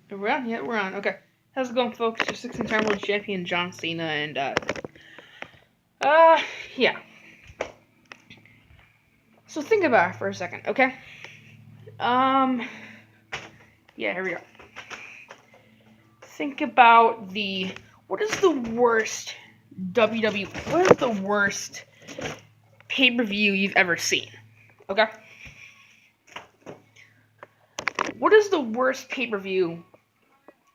We're on? Yeah, we're on. Okay. How's it going, folks? Your 16-time world champion, John Cena, and, yeah. So think about it for a second, okay? Yeah, here we go. Think about what is the worst pay-per-view you've ever seen, okay? What is the worst pay-per-view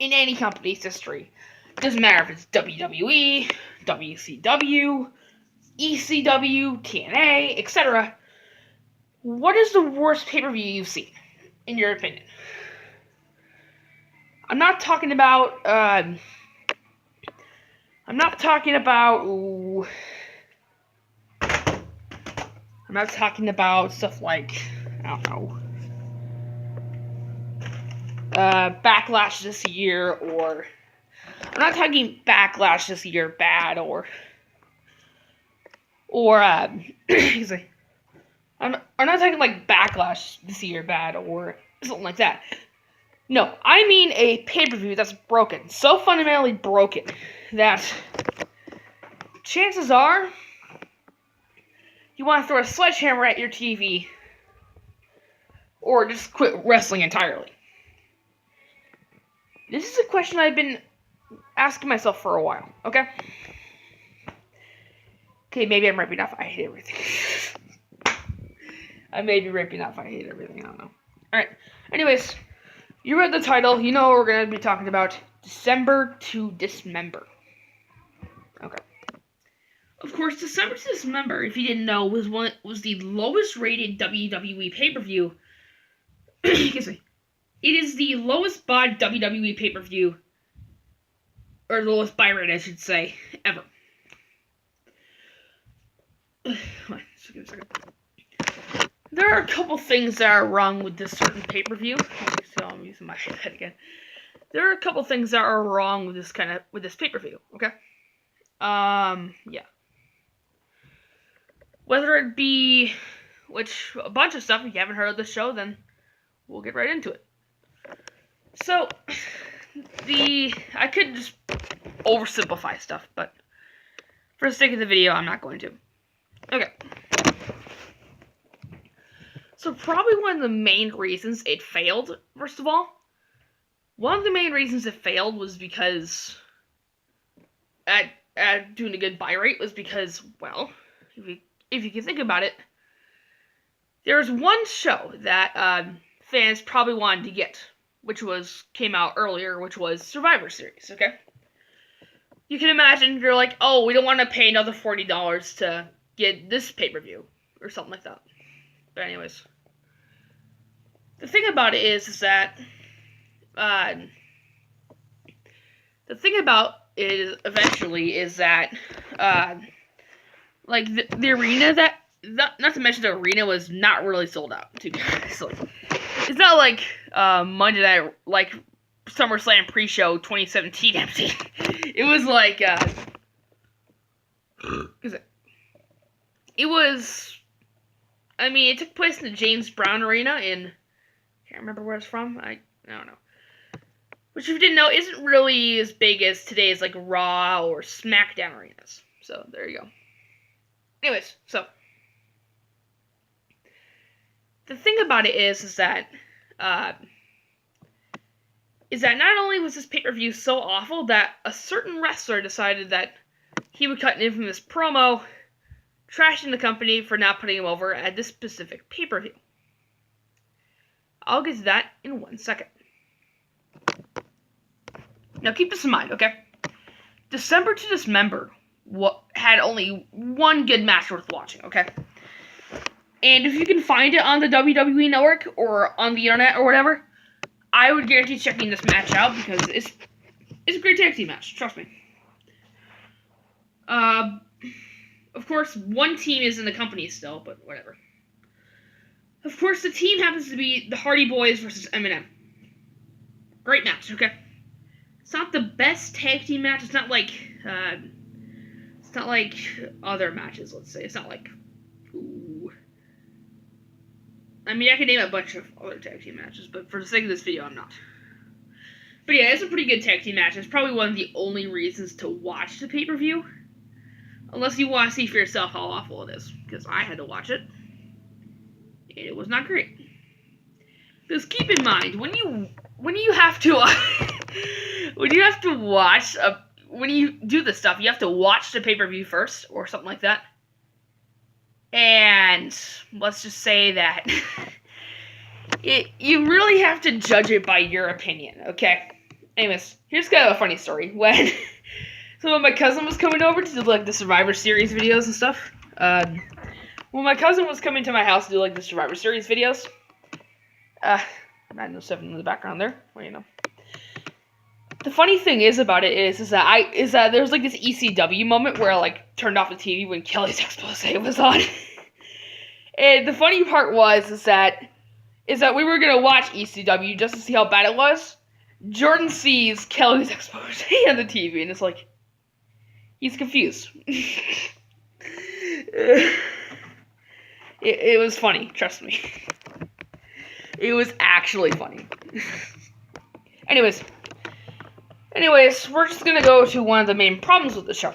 in any company's history? Doesn't matter if it's WWE, WCW, ECW, TNA, etc. What is the worst pay-per-view you've seen, in your opinion? I'm not talking about, I'm not talking about stuff like, I don't know, Backlash this year, or I'm not talking Backlash this year bad, or I'm not talking like Backlash this year bad, or something like that. No, I mean a pay-per-view that's broken, so fundamentally broken that chances are you want to throw a sledgehammer at your TV or just quit wrestling entirely. This is a question I've been asking myself for a while, okay? Okay, maybe I'm raping off. I hate everything. I may be raping off. I hate everything. I don't know. Alright, anyways, you read the title. You know what we're going to be talking about. December to Dismember. Okay. Of course, December to Dismember, if you didn't know, was the lowest rated WWE pay-per-view. Excuse me. It is the lowest bought WWE pay-per-view, or the lowest buy rate, I should say, ever. Wait a second. There are a couple things that are wrong with this certain pay-per-view. So I'm using my iPad again. There are a couple things that are wrong with this pay-per-view. Okay. Yeah. Whether it be, a bunch of stuff. If you haven't heard of the show, then we'll get right into it. So, I could just oversimplify stuff, but for the sake of the video, I'm not going to. Okay. So probably one of the main reasons it failed, first of all, one of the main reasons it failed was because at doing a good buy rate was because, well, if you can think about it, there was one show that fans probably wanted to get, which came out earlier, which was Survivor Series, okay? You can imagine, you're like, oh, we don't want to pay another $40 to get this pay-per-view, or something like that. But anyways, the thing about it is that, the thing about it is, eventually, is that, like, the arena not to mention the arena was not really sold out, to be honest. Like, it's not like, Monday Night, like, SummerSlam pre-show 2017 empty. It was like, it was, I mean, it took place in the James Brown Arena in, I can't remember where it's from, I don't know. Which, if you didn't know, isn't really as big as today's, like, Raw or SmackDown arenas. So, there you go. Anyways, so, the thing about it is that not only was this pay-per-view so awful that a certain wrestler decided that he would cut an infamous promo trashing the company for not putting him over at this specific pay-per-view. I'll get to that in 1 second. Now keep this in mind, okay? December to Dismember had only one good match worth watching, okay? And if you can find it on the WWE Network or on the internet or whatever, I would guarantee checking this match out because it's a great tag team match. Trust me. Of course, one team is in the company still, but whatever. Of course, the team happens to be the Hardy Boys versus Eminem. Great match, okay? It's not the best tag team match. It's not like other matches. Let's say it's not like. Ooh. I mean, I can name a bunch of other tag team matches, but for the sake of this video, I'm not. But yeah, it's a pretty good tag team match. It's probably one of the only reasons to watch the pay-per-view. Unless you want to see for yourself how awful it is. Because I had to watch it. And it was not great. Because keep in mind, when you have to when you do this stuff, you have to watch the pay-per-view first or something like that. And let's just say that you really have to judge it by your opinion, okay? Anyways, here's kind of a funny story. When my cousin was coming over to do like the Survivor Series videos and stuff, when my cousin was coming to my house to do like the Survivor Series videos, I know stuff in the background there. Well, you know. The funny thing is about it is that there was like this ECW moment where I like turned off the TV when Kelly's expose was on. And the funny part is that we were gonna watch ECW just to see how bad it was. Jordan sees Kelly's expose on the TV and it's like he's confused. It was funny, trust me. It was actually funny. Anyways, we're just gonna go to one of the main problems with the show.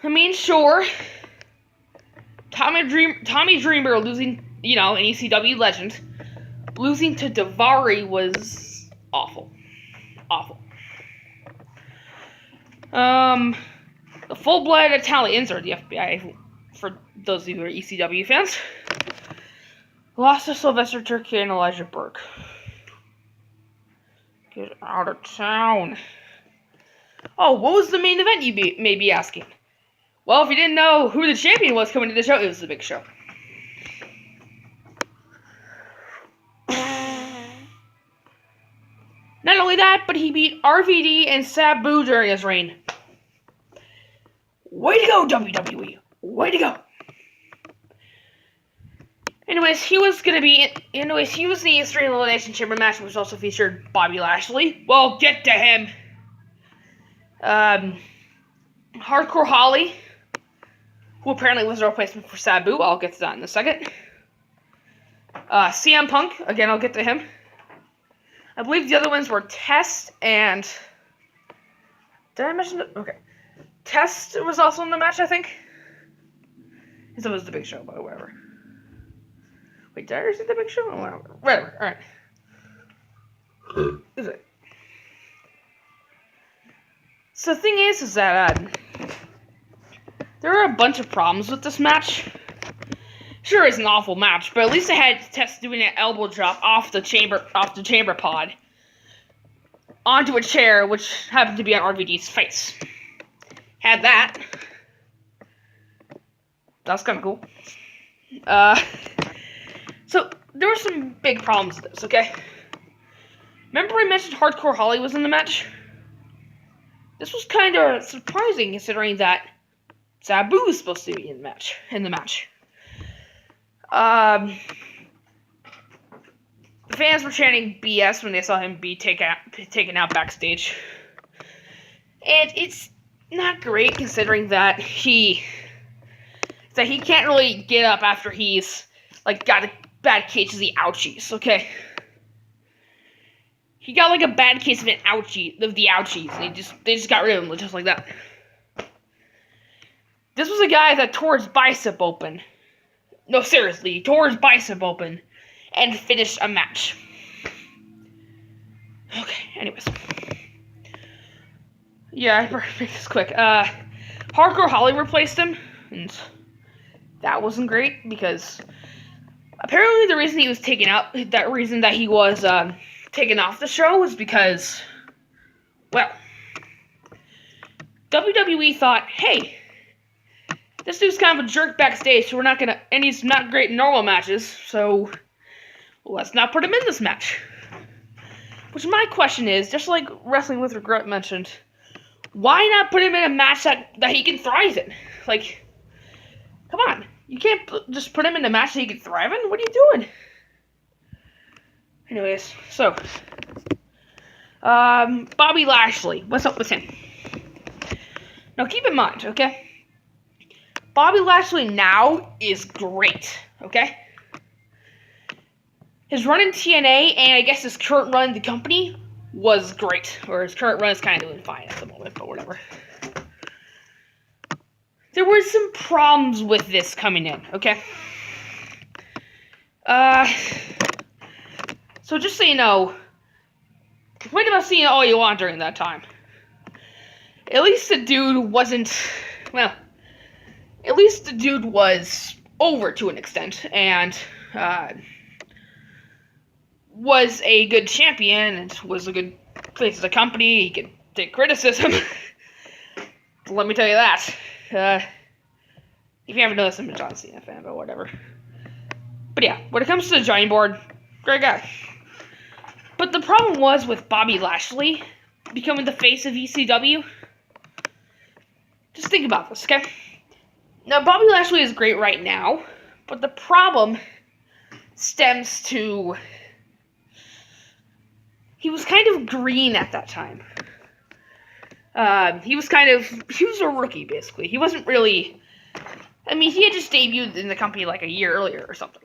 I mean, sure, Tommy Dreamer losing, an ECW legend, losing to Daivari was awful. Awful. The full-blooded Italians, or the FBI, for those of you who are ECW fans, lost to Sylvester Turkey and Elijah Burke. Get out of town. Oh, what was the main event, you may be asking? Well, if you didn't know who the champion was coming to the show, it was the Big Show. Not only that, but he beat RVD and Sabu during his reign. Way to go, WWE. Way to go. Anyways, he was in the Eastern Elimination Chamber match, which also featured Bobby Lashley. Well, get to him. Hardcore Holly, who apparently was a replacement for Sabu. I'll get to that in a second. CM Punk, again, I'll get to him. I believe the other ones were Test and... Did I mention it? Okay. Test was also in the match, I think. So it was the Big Show, but whatever. Wait, did I already say the Big Show? Oh, whatever. Alright. Is it? So the thing is that there are a bunch of problems with this match. Sure, it's an awful match, but at least I had Test doing an elbow drop off the chamber pod onto a chair, which happened to be on RVD's face. Had that. That's kind of cool. So there were some big problems with this. Okay. Remember I mentioned Hardcore Holly was in the match? This was kind of surprising considering that Sabu was supposed to be in the match. The fans were chanting BS when they saw him be taken out backstage. And it's not great considering that he can't really get up after he's like got a bad case of the ouchies, okay? He got like a bad case of the ouchies, and they just got rid of him just like that. This was a guy that tore his bicep open. No, seriously, he tore his bicep open and finished a match. Okay, anyways. Yeah, I better make this quick. Hardcore Holly replaced him, and that wasn't great because apparently the reason he was taken out, that reason that he was taken off the show was because, well, WWE thought, hey, this dude's kind of a jerk backstage, so and he's not great in normal matches, so let's not put him in this match. Which my question is, just like Wrestling with Regret mentioned, why not put him in a match that he can thrive in? Like, come on. You can't just put him in a match that he can thrive in? What are you doing? Anyways, so, Bobby Lashley, what's up with him? Now keep in mind, okay? Bobby Lashley now is great, okay? his run in TNA and I guess his current run in the company was great. Or his current run is kind of doing fine at the moment, but whatever. There were some problems with this coming in, okay? So just so you know, complain about seeing all you want during that time. At least the dude wasn't, well, at least the dude was over to an extent, and, was a good champion, and was a good place as a company. He could take criticism. Let me tell you that. If you haven't noticed, I'm a John Cena fan, but whatever. But yeah, when it comes to the giant board, great guy. But the problem was with Bobby Lashley becoming the face of ECW. Just think about this, okay? Now, Bobby Lashley is great right now, but the problem stems to... he was kind of green at that time. He was a rookie, basically. He wasn't really... I mean, he had just debuted in the company like a year earlier or something.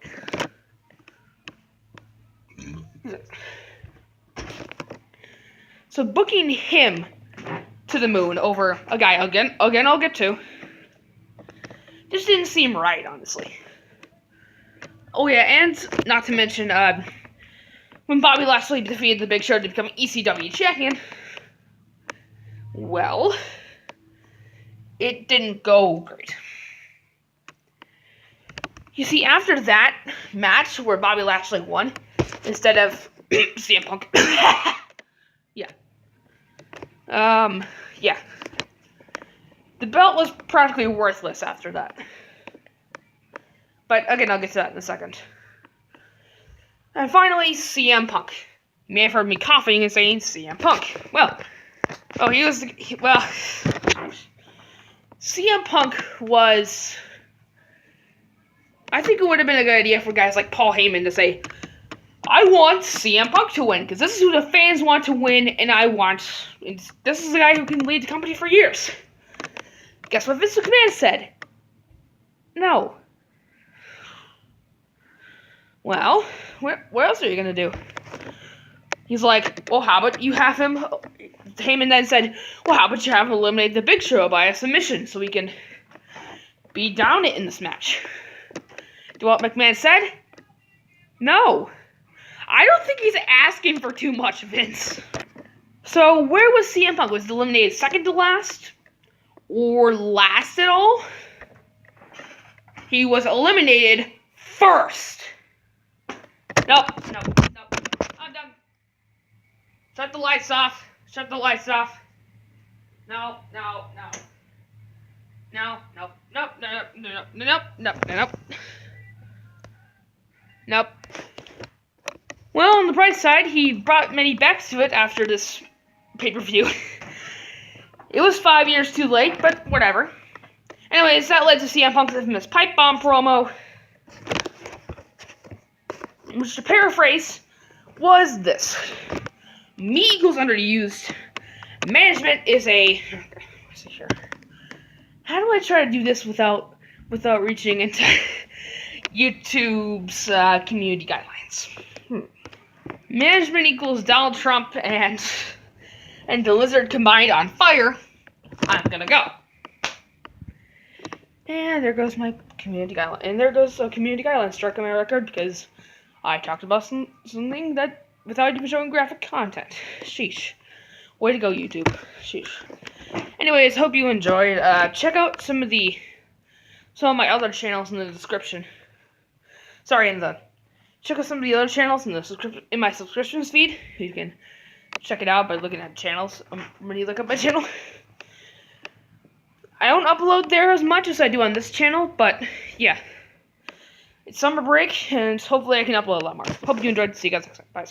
So booking him to the moon over a guy, again I'll get to, just didn't seem right, honestly. Oh yeah, and not to mention, when Bobby Lashley defeated the Big Show to become ECW champion, well, it didn't go great. You see, after that match where Bobby Lashley won, instead of CM Punk, yeah. The belt was practically worthless after that. But again, I'll get to that in a second. And finally, CM Punk. You may have heard me coughing and saying CM Punk. Well, CM Punk was... I think it would have been a good idea for guys like Paul Heyman to say, I want CM Punk to win, because this is who the fans want to win, and this is the guy who can lead the company for years. Guess what Vince McMahon said? No. Well, what else are you going to do? He's like, well, how about you have him... Heyman then said, well, how about you have him eliminate the Big Show by a submission, so we can be down it in this match? Do what McMahon said? No. I don't think he's asking for too much, Vince. So, where was CM Punk? Was he eliminated second to last? Or last at all? He was eliminated first. Nope. I'm done. Shut the lights off. No. Nope. Well, on the bright side, he brought many back to it after this pay-per-view. It was 5 years too late, but whatever. Anyways, that led to CM Punk's infamous pipe bomb promo, which, to paraphrase, was this. Me equals underused. Management is a... Let's see here. How do I try to do this without reaching into YouTube's community guidelines? Management equals Donald Trump and the lizard combined on fire. I'm gonna go. And there goes my community guideline. And there goes a community guideline struck on my record because I talked about something that without even showing graphic content. Sheesh. Way to go, YouTube. Sheesh. Anyways, hope you enjoyed. Check out some of my other channels in the description. Check out some of the other channels in my subscriptions feed. You can check it out by looking at channels when you look up my channel. I don't upload there as much as I do on this channel, but yeah. It's summer break, and hopefully I can upload a lot more. Hope you enjoyed. See you guys next time. Bye.